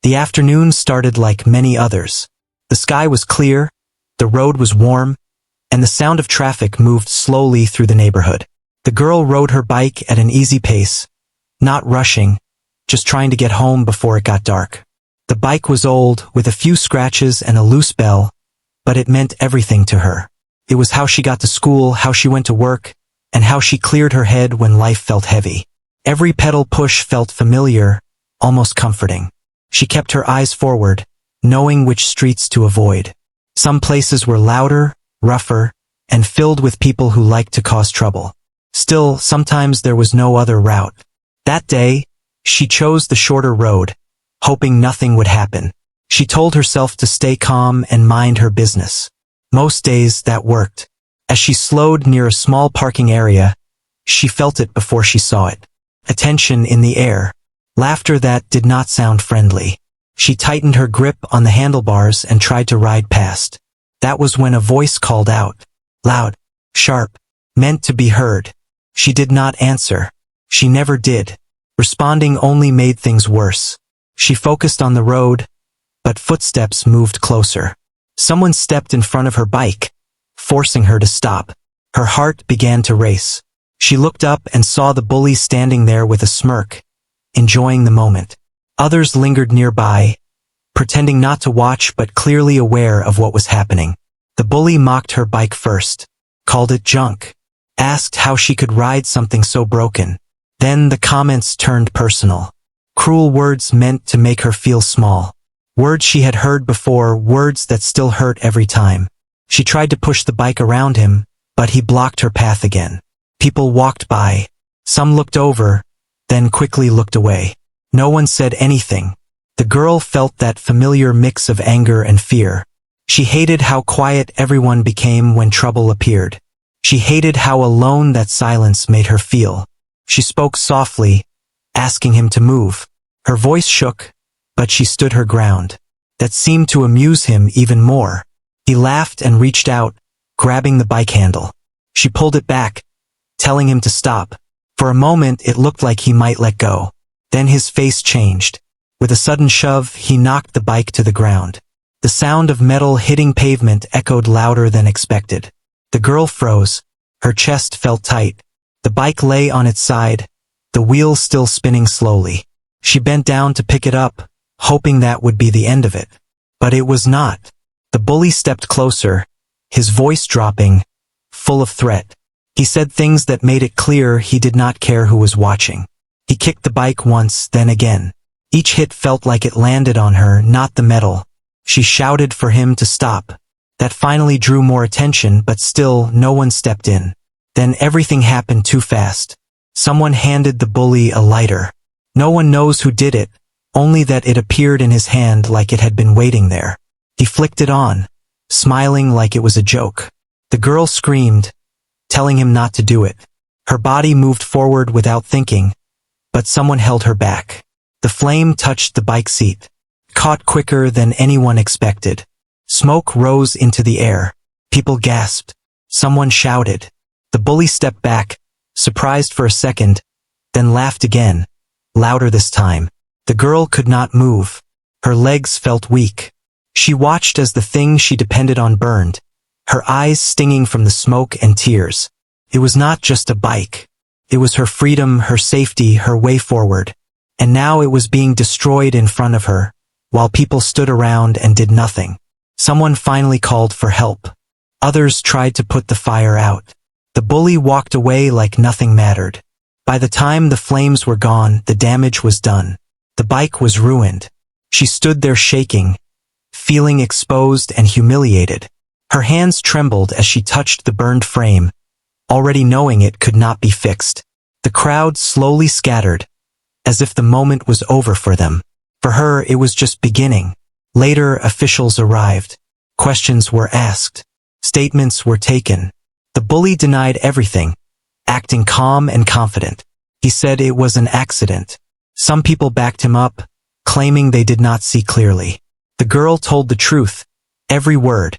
The afternoon started like many others. The sky was clear, the road was warm, and the sound of traffic moved slowly through the neighborhood. The girl rode her bike at an easy pace, not rushing, just trying to get home before it got dark. The bike was old, with a few scratches and a loose bell, but it meant everything to her. It was how she got to school, how she went to work, and how she cleared her head when life felt heavy. Every pedal push felt familiar, almost comforting. She kept her eyes forward, knowing which streets to avoid. Some places were louder, rougher, and filled with people who liked to cause trouble. Still, sometimes there was no other route. That day, she chose the shorter road, hoping nothing would happen. She told herself to stay calm and mind her business. Most days, that worked. As she slowed near a small parking area, she felt it before she saw it. Attention in the air. Laughter that did not sound friendly. She tightened her grip on the handlebars and tried to ride past. That was when a voice called out. Loud, sharp, meant to be heard. She did not answer. She never did. Responding only made things worse. She focused on the road, but footsteps moved closer. Someone stepped in front of her bike, forcing her to stop. Her heart began to race. She looked up and saw the bully standing there with a smirk, enjoying the moment. Others lingered nearby, pretending not to watch but clearly aware of what was happening. The bully mocked her bike first, called it junk, asked how she could ride something so broken. Then the comments turned personal. Cruel words meant to make her feel small. Words she had heard before, words that still hurt every time. She tried to push the bike around him, but he blocked her path again. People walked by. Some looked over, then quickly looked away. No one said anything. The girl felt that familiar mix of anger and fear. She hated how quiet everyone became when trouble appeared. She hated how alone that silence made her feel. She spoke softly, asking him to move. Her voice shook, but she stood her ground. That seemed to amuse him even more. He laughed and reached out, grabbing the bike handle. She pulled it back, telling him to stop. For a moment it looked like he might let go. Then his face changed. With a sudden shove, he knocked the bike to the ground. The sound of metal hitting pavement echoed louder than expected. The girl froze. Her chest felt tight. The bike lay on its side, the wheels still spinning slowly. She bent down to pick it up, hoping that would be the end of it. But it was not. The bully stepped closer, his voice dropping, full of threat. He said things that made it clear he did not care who was watching. He kicked the bike once, then again. Each hit felt like it landed on her, not the metal. She shouted for him to stop. That finally drew more attention, but still no one stepped in. Then everything happened too fast. Someone handed the bully a lighter. No one knows who did it, only that it appeared in his hand like it had been waiting there. He flicked it on, smiling like it was a joke. The girl screamed, telling him not to do it. Her body moved forward without thinking, but someone held her back. The flame touched the bike seat, caught quicker than anyone expected. Smoke rose into the air. People gasped. Someone shouted. The bully stepped back, surprised for a second, then laughed again, louder this time. The girl could not move. Her legs felt weak. She watched as the thing she depended on burned, her eyes stinging from the smoke and tears. It was not just a bike. It was her freedom, her safety, her way forward. And now it was being destroyed in front of her, while people stood around and did nothing. Someone finally called for help. Others tried to put the fire out. The bully walked away like nothing mattered. By the time the flames were gone, the damage was done. The bike was ruined. She stood there shaking, feeling exposed and humiliated. Her hands trembled as she touched the burned frame, already knowing it could not be fixed. The crowd slowly scattered, as if the moment was over for them. For her, it was just beginning. Later, officials arrived. Questions were asked. Statements were taken. The bully denied everything, acting calm and confident. He said it was an accident. Some people backed him up, claiming they did not see clearly. The girl told the truth, every word,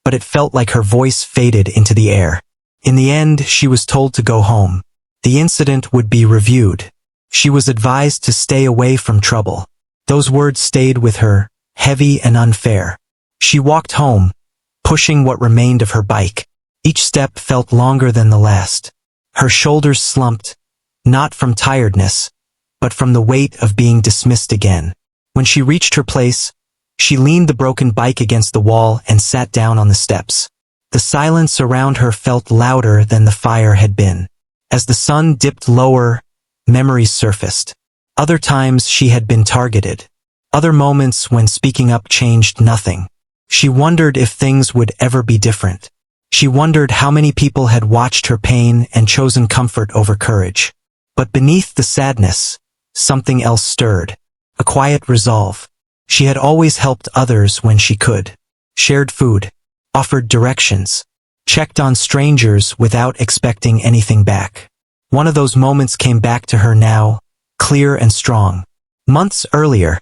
but it felt like her voice faded into the air. In the end, she was told to go home. The incident would be reviewed. She was advised to stay away from trouble. Those words stayed with her, heavy and unfair. She walked home, pushing what remained of her bike. Each step felt longer than the last. Her shoulders slumped, not from tiredness, but from the weight of being dismissed again. When she reached her place, she leaned the broken bike against the wall and sat down on the steps. The silence around her felt louder than the fire had been. As the sun dipped lower, memories surfaced. Other times she had been targeted. Other moments when speaking up changed nothing. She wondered if things would ever be different. She wondered how many people had watched her pain and chosen comfort over courage. But beneath the sadness, something else stirred. A quiet resolve. She had always helped others when she could. Shared food. Offered directions. Checked on strangers without expecting anything back. One of those moments came back to her now, clear and strong. Months earlier,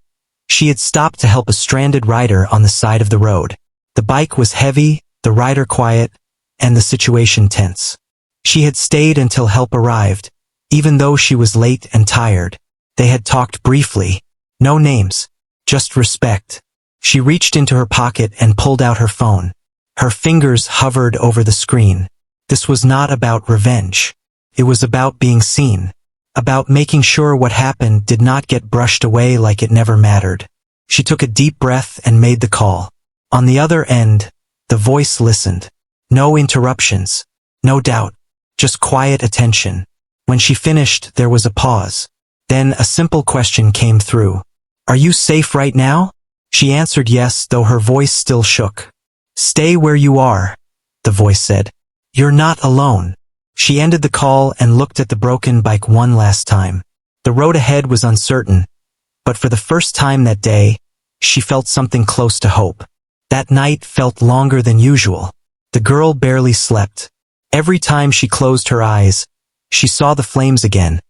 she had stopped to help a stranded rider on the side of the road. The bike was heavy, the rider quiet, and the situation tense. She had stayed until help arrived, even though she was late and tired. They had talked briefly. No names, just respect. She reached into her pocket and pulled out her phone. Her fingers hovered over the screen. This was not about revenge. It was about being seen. About making sure what happened did not get brushed away like it never mattered. She took a deep breath and made the call. On the other end, the voice listened. No interruptions. No doubt. Just quiet attention. When she finished, there was a pause. Then a simple question came through. "Are you safe right now?" She answered yes, though her voice still shook. "Stay where you are," the voice said. "You're not alone." She ended the call and looked at the broken bike one last time. The road ahead was uncertain, but for the first time that day, she felt something close to hope. That night felt longer than usual. The girl barely slept. Every time she closed her eyes, she saw the flames again,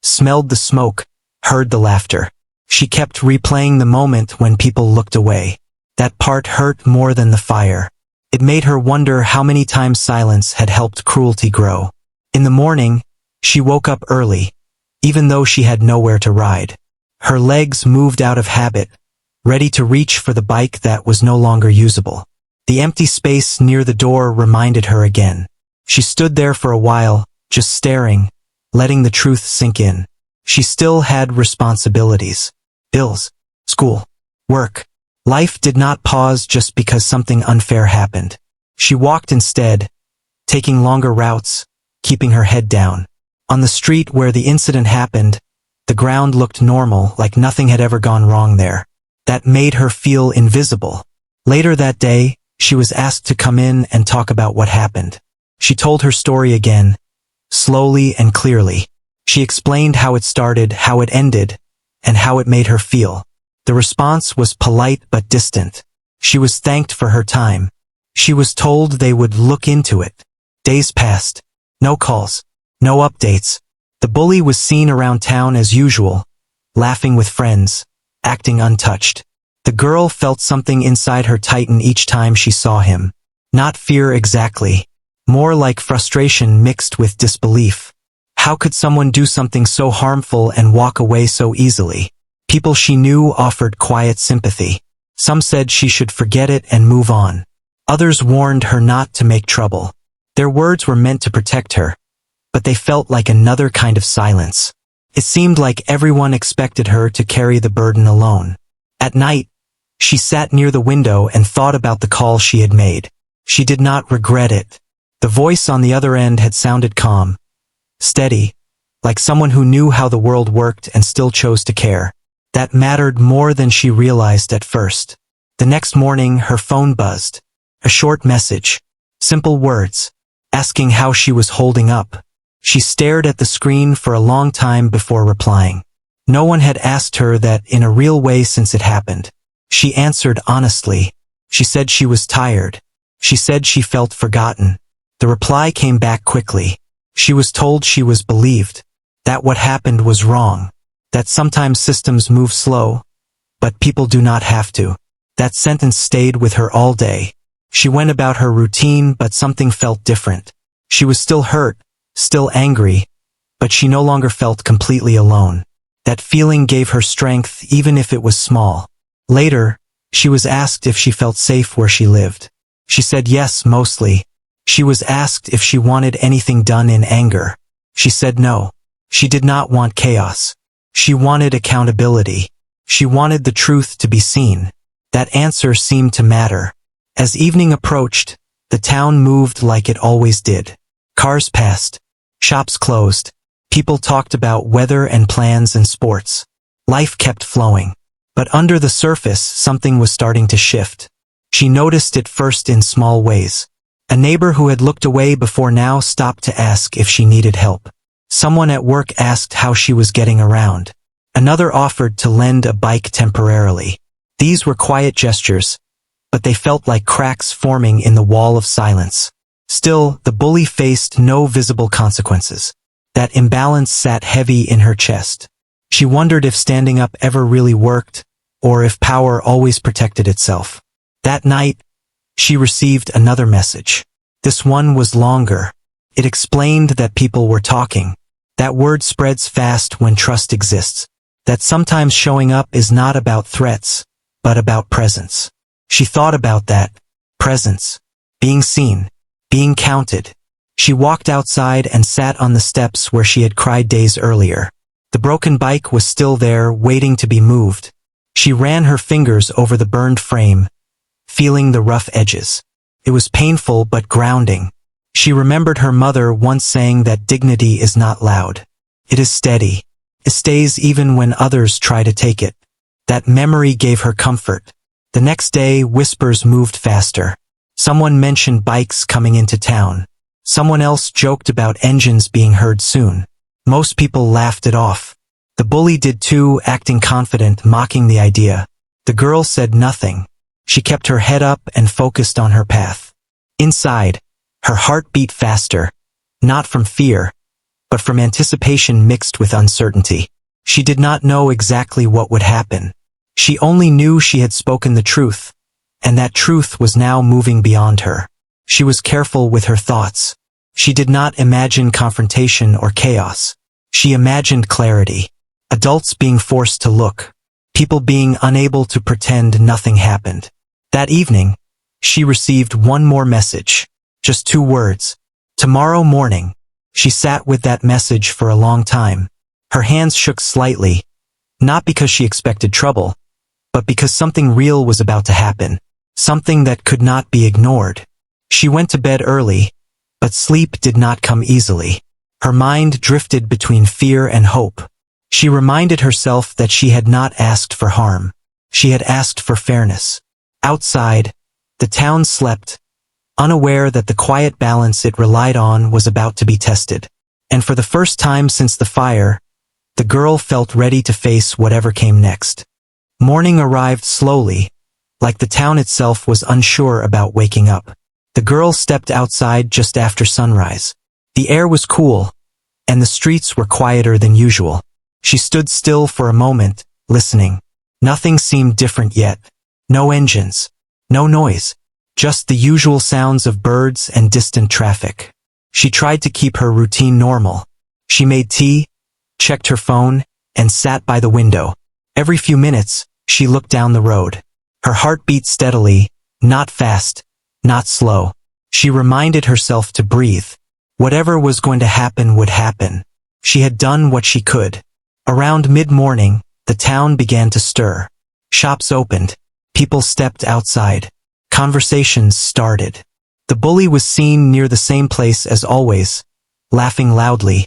smelled the smoke, heard the laughter. She kept replaying the moment when people looked away. That part hurt more than the fire. It made her wonder how many times silence had helped cruelty grow. In the morning, she woke up early, even though she had nowhere to ride. Her legs moved out of habit, ready to reach for the bike that was no longer usable. The empty space near the door reminded her again. She stood there for a while, just staring, letting the truth sink in. She still had responsibilities. Bills, school, work. Life did not pause just because something unfair happened. She walked instead, taking longer routes, keeping her head down. On the street where the incident happened, the ground looked normal, like nothing had ever gone wrong there. That made her feel invisible. Later that day, she was asked to come in and talk about what happened. She told her story again, slowly and clearly. She explained how it started, how it ended, and how it made her feel. The response was polite but distant. She was thanked for her time. She was told they would look into it. Days passed. No calls. No updates. The bully was seen around town as usual, laughing with friends, acting untouched. The girl felt something inside her tighten each time she saw him. Not fear exactly. More like frustration mixed with disbelief. How could someone do something so harmful and walk away so easily? People she knew offered quiet sympathy. Some said she should forget it and move on. Others warned her not to make trouble. Their words were meant to protect her, but they felt like another kind of silence. It seemed like everyone expected her to carry the burden alone. At night, she sat near the window and thought about the call she had made. She did not regret it. The voice on the other end had sounded calm, steady, like someone who knew how the world worked and still chose to care. That mattered more than she realized at first. The next morning, her phone buzzed. A short message. Simple words. Asking how she was holding up. She stared at the screen for a long time before replying. No one had asked her that in a real way since it happened. She answered honestly. She said she was tired. She said she felt forgotten. The reply came back quickly. She was told she was believed. That what happened was wrong. That sometimes systems move slow, but people do not have to. That sentence stayed with her all day. She went about her routine, but something felt different. She was still hurt, still angry, but she no longer felt completely alone. That feeling gave her strength even if it was small. Later, she was asked if she felt safe where she lived. She said yes, mostly. She was asked if she wanted anything done in anger. She said no. She did not want chaos. She wanted accountability. She wanted the truth to be seen. That answer seemed to matter. As evening approached, the town moved like it always did. Cars passed. Shops closed. People talked about weather and plans and sports. Life kept flowing. But under the surface, something was starting to shift. She noticed it first in small ways. A neighbor who had looked away before now stopped to ask if she needed help. Someone at work asked how she was getting around. Another offered to lend a bike temporarily. These were quiet gestures, but they felt like cracks forming in the wall of silence. Still, the bully faced no visible consequences. That imbalance sat heavy in her chest. She wondered if standing up ever really worked, or if power always protected itself. That night, she received another message. This one was longer. It explained that people were talking. That word spreads fast when trust exists. That sometimes showing up is not about threats, but about presence. She thought about that. Presence. Being seen. Being counted. She walked outside and sat on the steps where she had cried days earlier. The broken bike was still there, waiting to be moved. She ran her fingers over the burned frame, feeling the rough edges. It was painful but grounding. She remembered her mother once saying that dignity is not loud. It is steady. It stays even when others try to take it. That memory gave her comfort. The next day, whispers moved faster. Someone mentioned bikes coming into town. Someone else joked about engines being heard soon. Most people laughed it off. The bully did too, acting confident, mocking the idea. The girl said nothing. She kept her head up and focused on her path. Inside, her heart beat faster, not from fear, but from anticipation mixed with uncertainty. She did not know exactly what would happen. She only knew she had spoken the truth, and that truth was now moving beyond her. She was careful with her thoughts. She did not imagine confrontation or chaos. She imagined clarity. Adults being forced to look. People being unable to pretend nothing happened. That evening, she received one more message. Just 2 words. Tomorrow morning. She sat with that message for a long time. Her hands shook slightly, not because she expected trouble, but because something real was about to happen. Something that could not be ignored. She went to bed early, but sleep did not come easily. Her mind drifted between fear and hope. She reminded herself that she had not asked for harm. She had asked for fairness. Outside, the town slept, unaware that the quiet balance it relied on was about to be tested. And for the first time since the fire, the girl felt ready to face whatever came next. Morning arrived slowly, like the town itself was unsure about waking up. The girl stepped outside just after sunrise. The air was cool, and the streets were quieter than usual. She stood still for a moment, listening. Nothing seemed different yet. No engines. No noise. Just the usual sounds of birds and distant traffic. She tried to keep her routine normal. She made tea, checked her phone, and sat by the window. Every few minutes, she looked down the road. Her heart beat steadily, not fast, not slow. She reminded herself to breathe. Whatever was going to happen would happen. She had done what she could. Around mid-morning, the town began to stir. Shops opened. People stepped outside. Conversations started. The bully was seen near the same place as always, laughing loudly,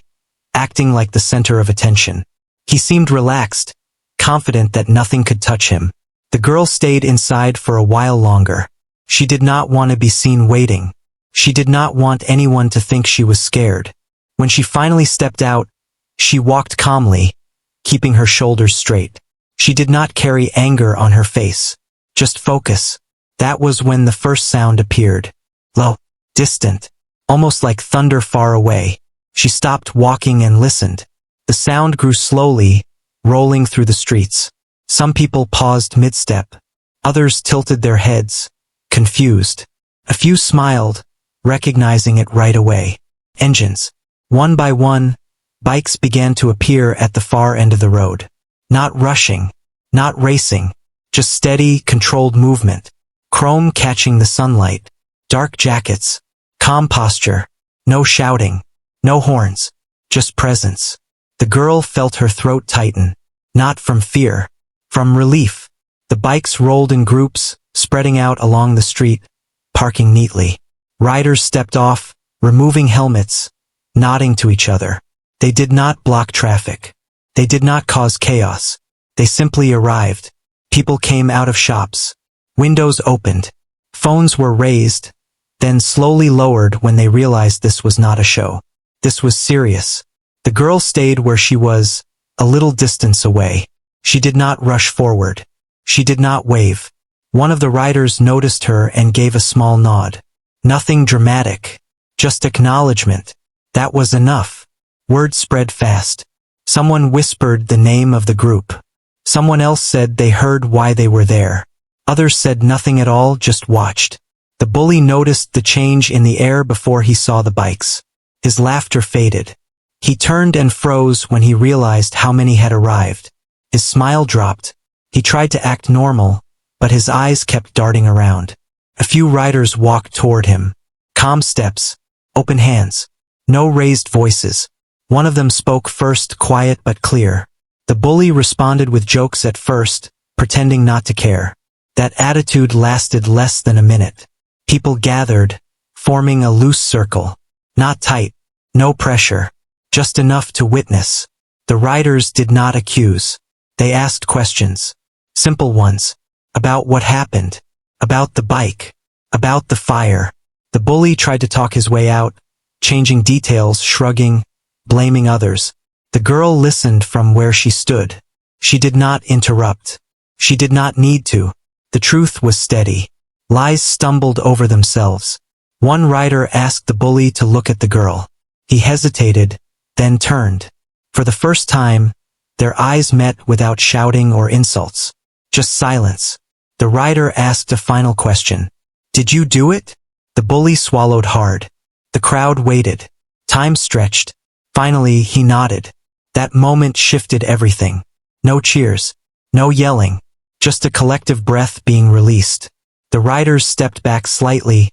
acting like the center of attention. He seemed relaxed, confident that nothing could touch him. The girl stayed inside for a while longer. She did not want to be seen waiting. She did not want anyone to think she was scared. When she finally stepped out, she walked calmly, keeping her shoulders straight. She did not carry anger on her face. Just focus. That was when the first sound appeared. Low, distant, almost like thunder far away. She stopped walking and listened. The sound grew slowly, rolling through the streets. Some people paused mid-step. Others tilted their heads, confused. A few smiled, recognizing it right away. Engines. One by one, Bikes began to appear at the far end of the road. Not rushing, not racing, just steady, controlled movement. Chrome catching the sunlight. Dark jackets. Calm posture. No shouting. No horns. Just presence. The girl felt her throat tighten. Not from fear. From relief. The bikes rolled in groups, spreading out along the street, parking neatly. Riders stepped off, removing helmets, nodding to each other. They did not block traffic. They did not cause chaos. They simply arrived. People came out of shops. Windows opened. Phones were raised, then slowly lowered when they realized this was not a show. This was serious. The girl stayed where she was, a little distance away. She did not rush forward. She did not wave. One of the riders noticed her and gave a small nod. Nothing dramatic. Just acknowledgement. That was enough. Word spread fast. Someone whispered the name of the group. Someone else said they heard why they were there. Others said nothing at all, just watched. The bully noticed the change in the air before he saw the bikes. His laughter faded. He turned and froze when he realized how many had arrived. His smile dropped. He tried to act normal, but his eyes kept darting around. A few riders walked toward him. Calm steps. Open hands. No raised voices. One of them spoke first, quiet but clear. The bully responded with jokes at first, pretending not to care. That attitude lasted less than a minute. People gathered, forming a loose circle. Not tight. No pressure. Just enough to witness. The riders did not accuse. They asked questions. Simple ones. About what happened. About the bike. About the fire. The bully tried to talk his way out, changing details, shrugging, blaming others. The girl listened from where she stood. She did not interrupt. She did not need to. The truth was steady. Lies stumbled over themselves. One rider asked the bully to look at the girl. He hesitated, then turned. For the first time, their eyes met without shouting or insults. Just silence. The rider asked a final question. Did you do it? The bully swallowed hard. The crowd waited. Time stretched. Finally, he nodded. That moment shifted everything. No cheers. No yelling. Just a collective breath being released. The riders stepped back slightly,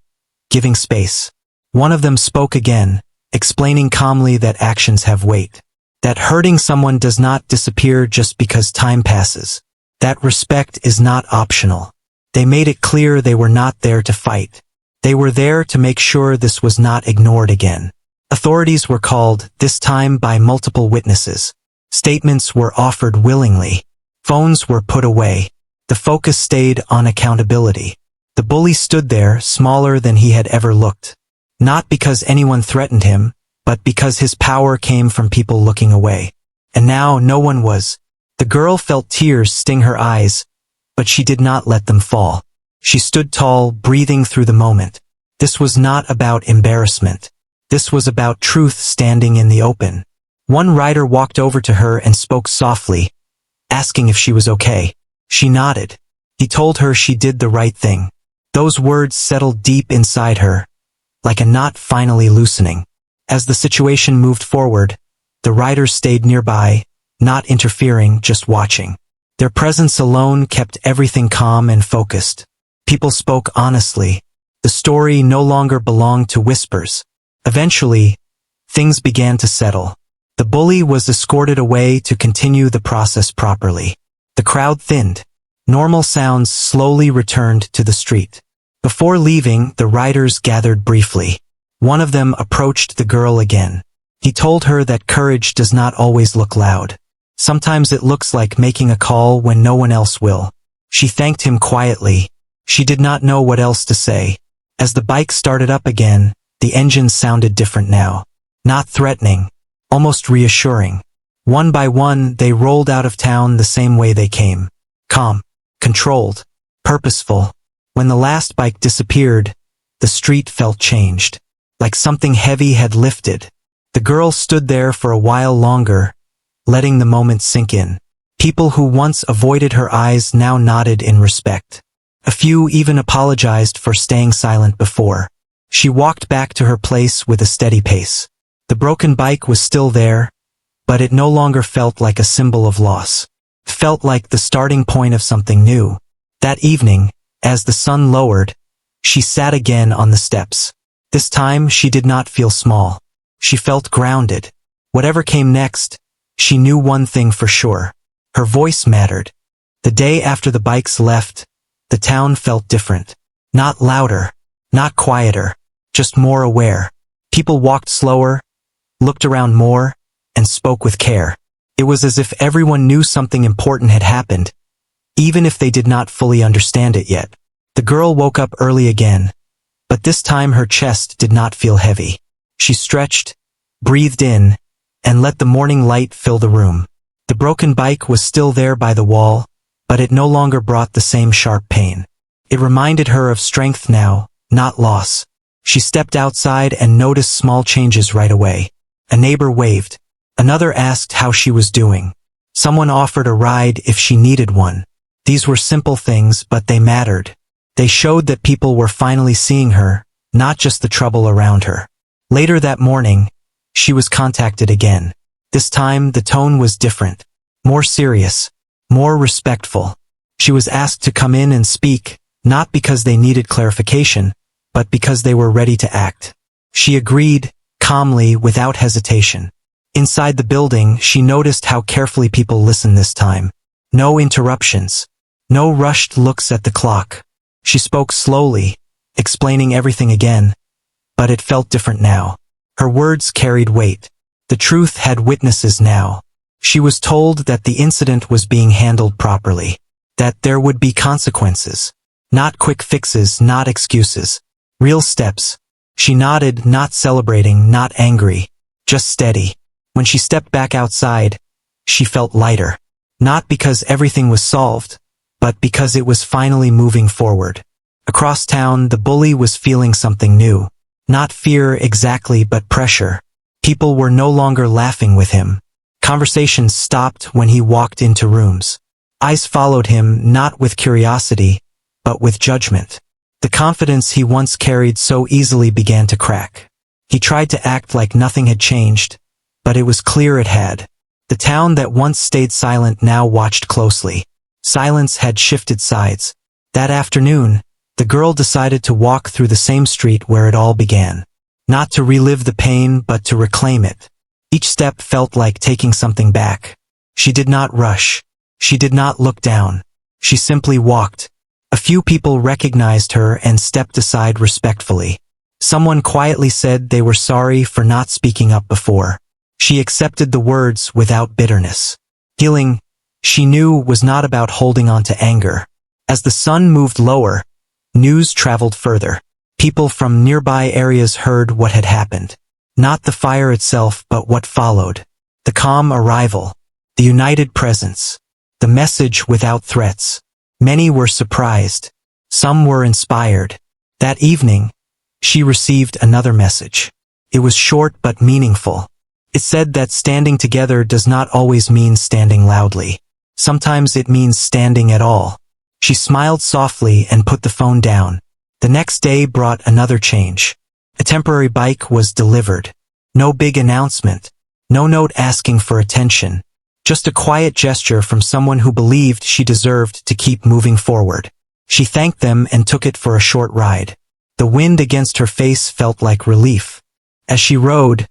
giving space. One of them spoke again, explaining calmly that actions have weight. That hurting someone does not disappear just because time passes. That respect is not optional. They made it clear they were not there to fight. They were there to make sure this was not ignored again. Authorities were called, this time by multiple witnesses. Statements were offered willingly. Phones were put away. The focus stayed on accountability. The bully stood there, smaller than he had ever looked. Not because anyone threatened him, but because his power came from people looking away. And now no one was. The girl felt tears sting her eyes, but she did not let them fall. She stood tall, breathing through the moment. This was not about embarrassment. This was about truth standing in the open. One rider walked over to her and spoke softly, asking if she was okay. She nodded. He told her she did the right thing. Those words settled deep inside her, like a knot finally loosening. As the situation moved forward, the riders stayed nearby, not interfering, just watching. Their presence alone kept everything calm and focused. People spoke honestly. The story no longer belonged to whispers. Eventually, things began to settle. The bully was escorted away to continue the process properly. The crowd thinned. Normal sounds slowly returned to the street. Before leaving, the riders gathered briefly. One of them approached the girl again. He told her that courage does not always look loud. Sometimes it looks like making a call when no one else will. She thanked him quietly. She did not know what else to say. As the bike started up again, the engine sounded different now. Not threatening, almost reassuring. One by one, they rolled out of town the same way they came. Calm, controlled, purposeful. When the last bike disappeared, the street felt changed. Like something heavy had lifted. The girl stood there for a while longer, letting the moment sink in. People who once avoided her eyes now nodded in respect. A few even apologized for staying silent before. She walked back to her place with a steady pace. The broken bike was still there, but it no longer felt like a symbol of loss. It felt like the starting point of something new. That evening, as the sun lowered, she sat again on the steps. This time she did not feel small. She felt grounded. Whatever came next, she knew one thing for sure. Her voice mattered. The day after the bikes left, the town felt different. Not louder, not quieter, just more aware. People walked slower, looked around more, and spoke with care. It was as if everyone knew something important had happened, even if they did not fully understand it yet. The girl woke up early again, but this time her chest did not feel heavy. She stretched, breathed in, and let the morning light fill the room. The broken bike was still there by the wall, but it no longer brought the same sharp pain. It reminded her of strength now, not loss. She stepped outside and noticed small changes right away. A neighbor waved. Another asked how she was doing. Someone offered a ride if she needed one. These were simple things, but they mattered. They showed that people were finally seeing her, not just the trouble around her. Later that morning, she was contacted again. This time, the tone was different, more serious, more respectful. She was asked to come in and speak, not because they needed clarification, but because they were ready to act. She agreed, calmly, without hesitation. Inside the building, she noticed how carefully people listened this time. No interruptions. No rushed looks at the clock. She spoke slowly, explaining everything again, but it felt different now. Her words carried weight. The truth had witnesses now. She was told that the incident was being handled properly, that there would be consequences. Not quick fixes, not excuses. Real steps. She nodded, not celebrating, not angry, just steady. When she stepped back outside, she felt lighter. Not because everything was solved, but because it was finally moving forward. Across town, the bully was feeling something new. Not fear exactly, but pressure. People were no longer laughing with him. Conversations stopped when he walked into rooms. Eyes followed him, not with curiosity, but with judgment. The confidence he once carried so easily began to crack. He tried to act like nothing had changed, but it was clear it had. The town that once stayed silent now watched closely. Silence had shifted sides. That afternoon, the girl decided to walk through the same street where it all began. Not to relive the pain, but to reclaim it. Each step felt like taking something back. She did not rush. She did not look down. She simply walked. A few people recognized her and stepped aside respectfully. Someone quietly said they were sorry for not speaking up before. She accepted the words without bitterness. Healing, she knew, was not about holding on to anger. As the sun moved lower, news traveled further. People from nearby areas heard what had happened. Not the fire itself, but what followed. The calm arrival. The united presence. The message without threats. Many were surprised. Some were inspired. That evening, she received another message. It was short but meaningful. It said that standing together does not always mean standing loudly. Sometimes it means standing at all. She smiled softly and put the phone down. The next day brought another change. A temporary bike was delivered. No big announcement. No note asking for attention. Just a quiet gesture from someone who believed she deserved to keep moving forward. She thanked them and took it for a short ride. The wind against her face felt like relief. As she rode,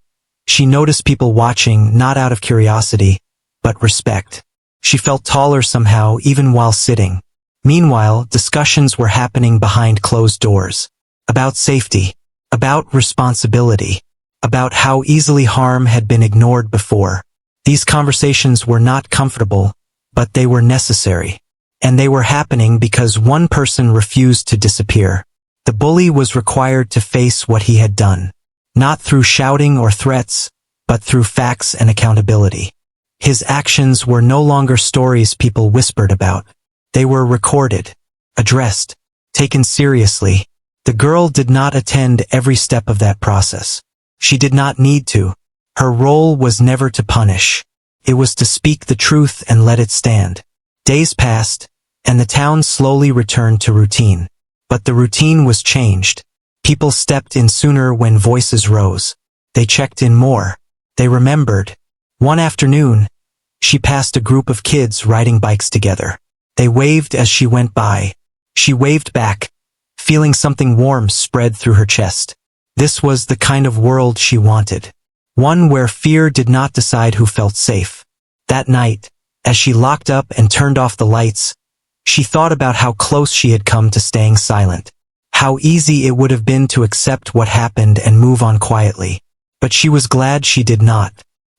she noticed people watching, not out of curiosity, but respect. She felt taller somehow, even while sitting. Meanwhile, discussions were happening behind closed doors. About safety. About responsibility. About how easily harm had been ignored before. These conversations were not comfortable, but they were necessary. And they were happening because one person refused to disappear. The bully was required to face what he had done. Not through shouting or threats, but through facts and accountability. His actions were no longer stories people whispered about. They were recorded, addressed, taken seriously. The girl did not attend every step of that process. She did not need to. Her role was never to punish. It was to speak the truth and let it stand. Days passed, and the town slowly returned to routine. But the routine was changed. People stepped in sooner when voices rose. They checked in more. They remembered. One afternoon, she passed a group of kids riding bikes together. They waved as she went by. She waved back, feeling something warm spread through her chest. This was the kind of world she wanted. One where fear did not decide who felt safe. That night, as she locked up and turned off the lights, she thought about how close she had come to staying silent. How easy it would have been to accept what happened and move on quietly. But she was glad she did not.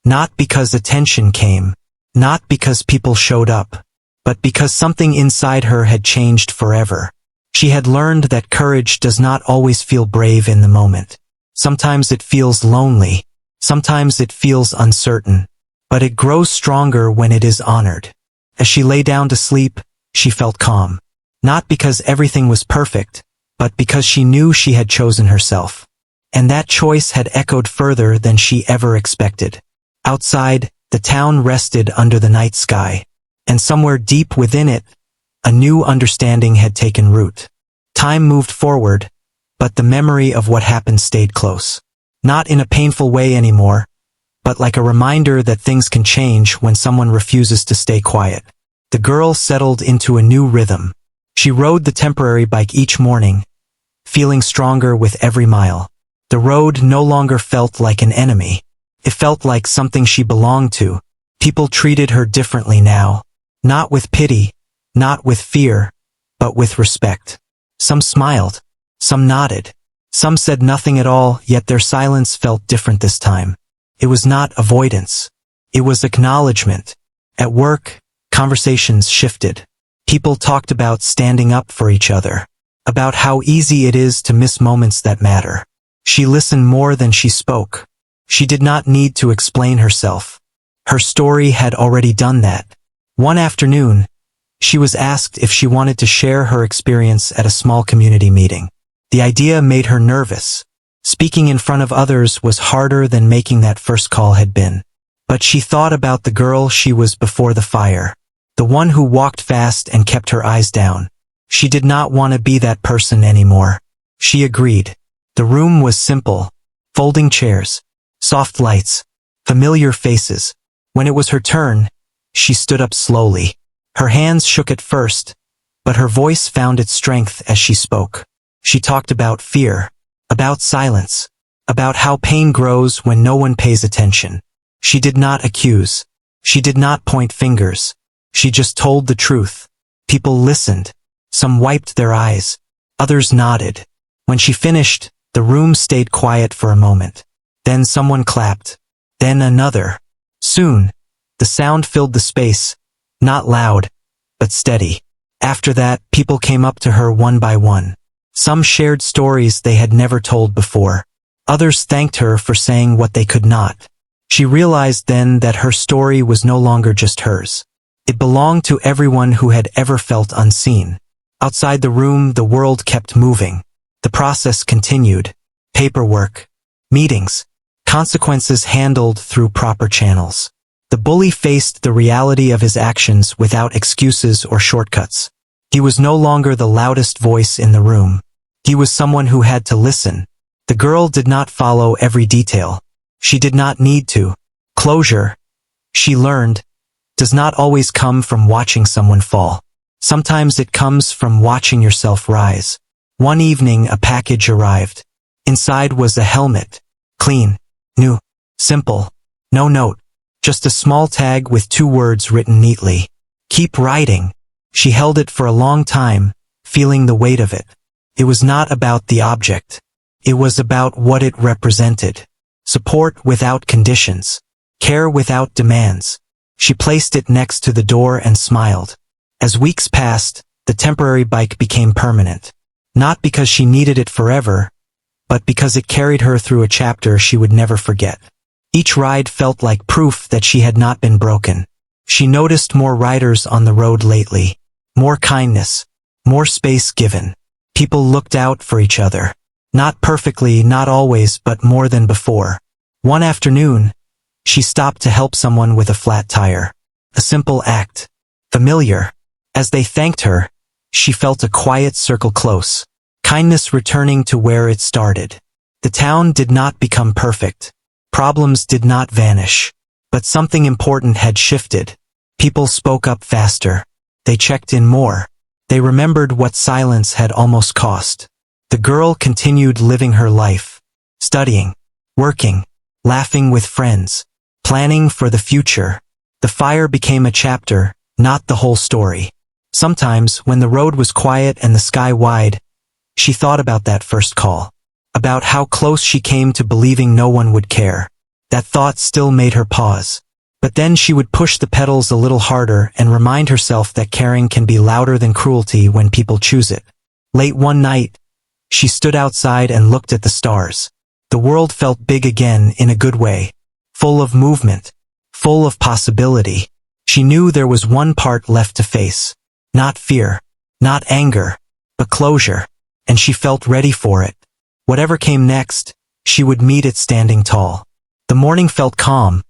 Not because attention came. Not because people showed up. But because something inside her had changed forever. She had learned that courage does not always feel brave in the moment. Sometimes it feels lonely. Sometimes it feels uncertain. But it grows stronger when it is honored. As she lay down to sleep, she felt calm. Not because everything was perfect, but because she knew she had chosen herself. And that choice had echoed further than she ever expected. Outside, the town rested under the night sky. And somewhere deep within it, a new understanding had taken root. Time moved forward, but the memory of what happened stayed close. Not in a painful way anymore, but like a reminder that things can change when someone refuses to stay quiet. The girl settled into a new rhythm. She rode the temporary bike each morning, feeling stronger with every mile. The road no longer felt like an enemy. It felt like something she belonged to. People treated her differently now. Not with pity, not with fear, but with respect. Some smiled, some nodded, some said nothing at all, yet their silence felt different this time. It was not avoidance. It was acknowledgement. At work, conversations shifted. People talked about standing up for each other, about how easy it is to miss moments that matter. She listened more than she spoke. She did not need to explain herself. Her story had already done that. One afternoon, she was asked if she wanted to share her experience at a small community meeting. The idea made her nervous. Speaking in front of others was harder than making that first call had been. But she thought about the girl she was before the fire. The one who walked fast and kept her eyes down. She did not want to be that person anymore. She agreed. The room was simple. Folding chairs, soft lights, familiar faces. When it was her turn, she stood up slowly. Her hands shook at first, but her voice found its strength as she spoke. She talked about fear, about silence, about how pain grows when no one pays attention. She did not accuse. She did not point fingers. She just told the truth. People listened. Some wiped their eyes. Others nodded. When she finished, the room stayed quiet for a moment. Then someone clapped. Then another. Soon, the sound filled the space, not loud, but steady. After that, people came up to her one by one. Some shared stories they had never told before. Others thanked her for saying what they could not. She realized then that her story was no longer just hers. It belonged to everyone who had ever felt unseen. Outside the room, the world kept moving. The process continued. Paperwork, meetings, consequences handled through proper channels. The bully faced the reality of his actions without excuses or shortcuts. He was no longer the loudest voice in the room. He was someone who had to listen. The girl did not follow every detail. She did not need to. Closure, she learned, does not always come from watching someone fall. Sometimes it comes from watching yourself rise. One evening, a package arrived. Inside was a helmet. Clean, new, simple, no note. Just a small tag with 2 words written neatly. Keep riding. She held it for a long time, feeling the weight of it. It was not about the object. It was about what it represented. Support without conditions. Care without demands. She placed it next to the door and smiled. As weeks passed, the temporary bike became permanent. Not because she needed it forever, but because it carried her through a chapter she would never forget. Each ride felt like proof that she had not been broken. She noticed more riders on the road lately. More kindness. More space given. People looked out for each other. Not perfectly, not always, but more than before. One afternoon, she stopped to help someone with a flat tire. A simple act. Familiar. As they thanked her, she felt a quiet circle close. Kindness returning to where it started. The town did not become perfect. Problems did not vanish. But something important had shifted. People spoke up faster. They checked in more. They remembered what silence had almost cost. The girl continued living her life, studying, working, laughing with friends, planning for the future. The fire became a chapter, not the whole story. Sometimes, when the road was quiet and the sky wide, she thought about that first call, about how close she came to believing no one would care. That thought still made her pause. But then she would push the pedals a little harder and remind herself that caring can be louder than cruelty when people choose it. Late one night, she stood outside and looked at the stars. The world felt big again in a good way, full of movement, full of possibility. She knew there was one part left to face. Not fear, not anger, but closure, and she felt ready for it. Whatever came next, she would meet it standing tall. The morning felt calm,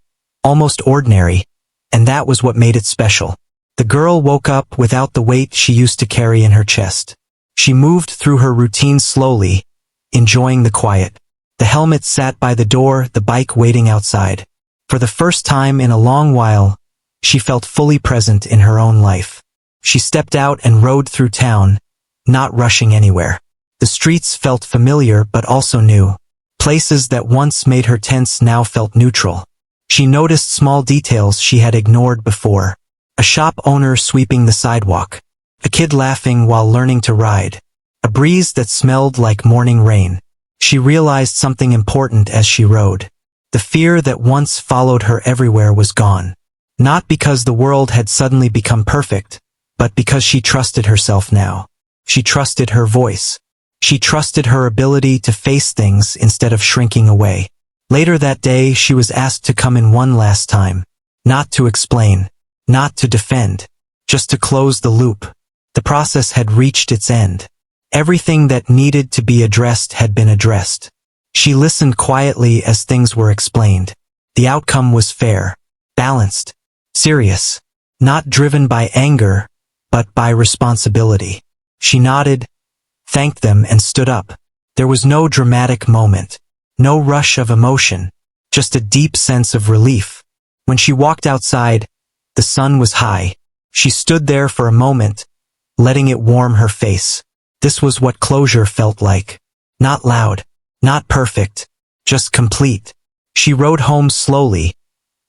almost ordinary, and that was what made it special. The girl woke up without the weight she used to carry in her chest. She moved through her routine slowly, enjoying the quiet. The helmet sat by the door, the bike waiting outside. For the first time in a long while, she felt fully present in her own life. She stepped out and rode through town, not rushing anywhere. The streets felt familiar but also new. Places that once made her tense now felt neutral. She noticed small details she had ignored before. A shop owner sweeping the sidewalk. A kid laughing while learning to ride. A breeze that smelled like morning rain. She realized something important as she rode. The fear that once followed her everywhere was gone. Not because the world had suddenly become perfect, but because she trusted herself now. She trusted her voice. She trusted her ability to face things instead of shrinking away. Later that day, she was asked to come in one last time. Not to explain. Not to defend. Just to close the loop. The process had reached its end. Everything that needed to be addressed had been addressed. She listened quietly as things were explained. The outcome was fair, balanced, serious, not driven by anger, but by responsibility. She nodded, thanked them, and stood up. There was no dramatic moment, no rush of emotion, just a deep sense of relief. When she walked outside, the sun was high. She stood there for a moment, letting it warm her face. This was what closure felt like. Not loud, not perfect, just complete. She rode home slowly,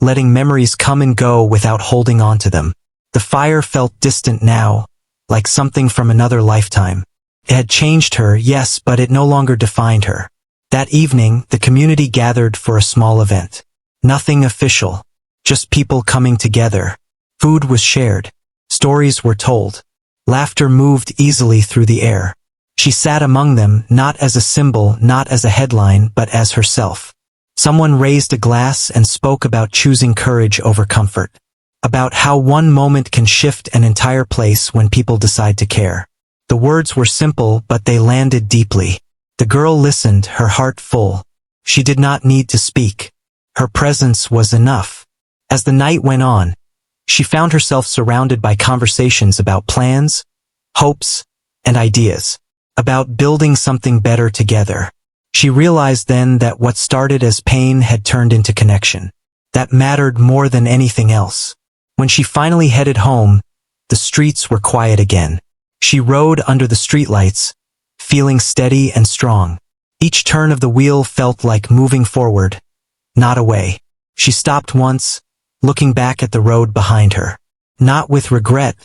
letting memories come and go without holding on to them. The fire felt distant now, like something from another lifetime. It had changed her, yes, but it no longer defined her. That evening, the community gathered for a small event. Nothing official, just people coming together. Food was shared. Stories were told. Laughter moved easily through the air. She sat among them, not as a symbol, not as a headline, but as herself. Someone raised a glass and spoke about choosing courage over comfort. About how one moment can shift an entire place when people decide to care. The words were simple, but they landed deeply. The girl listened, her heart full. She did not need to speak. Her presence was enough. As the night went on, she found herself surrounded by conversations about plans, hopes, and ideas. About building something better together. She realized then that what started as pain had turned into connection. That mattered more than anything else. When she finally headed home, the streets were quiet again. She rode under the streetlights, feeling steady and strong. Each turn of the wheel felt like moving forward, not away. She stopped once, looking back at the road behind her. Not with regret,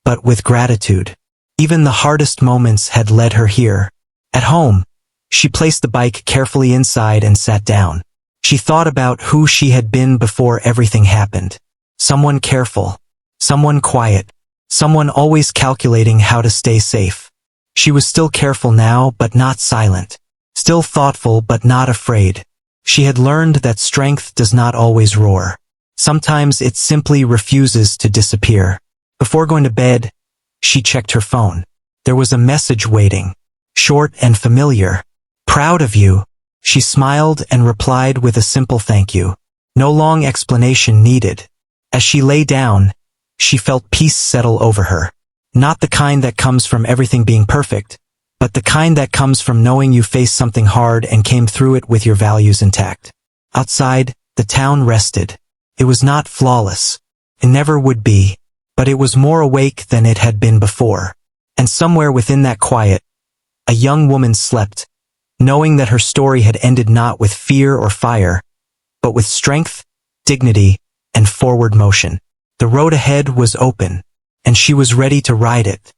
but with gratitude. Even the hardest moments had led her here. At home, she placed the bike carefully inside and sat down. She thought about who she had been before everything happened. Someone careful, someone quiet, someone always calculating how to stay safe. She was still careful now, but not silent. Still thoughtful, but not afraid. She had learned that strength does not always roar. Sometimes it simply refuses to disappear. Before going to bed, she checked her phone. There was a message waiting. Short and familiar. Proud of you. She smiled and replied with a simple thank you. No long explanation needed. As she lay down, she felt peace settle over her. Not the kind that comes from everything being perfect, but the kind that comes from knowing you faced something hard and came through it with your values intact. Outside, the town rested. It was not flawless. It never would be, but it was more awake than it had been before. And somewhere within that quiet, a young woman slept, knowing that her story had ended not with fear or fire, but with strength, dignity, and forward motion. The road ahead was open, and she was ready to ride it.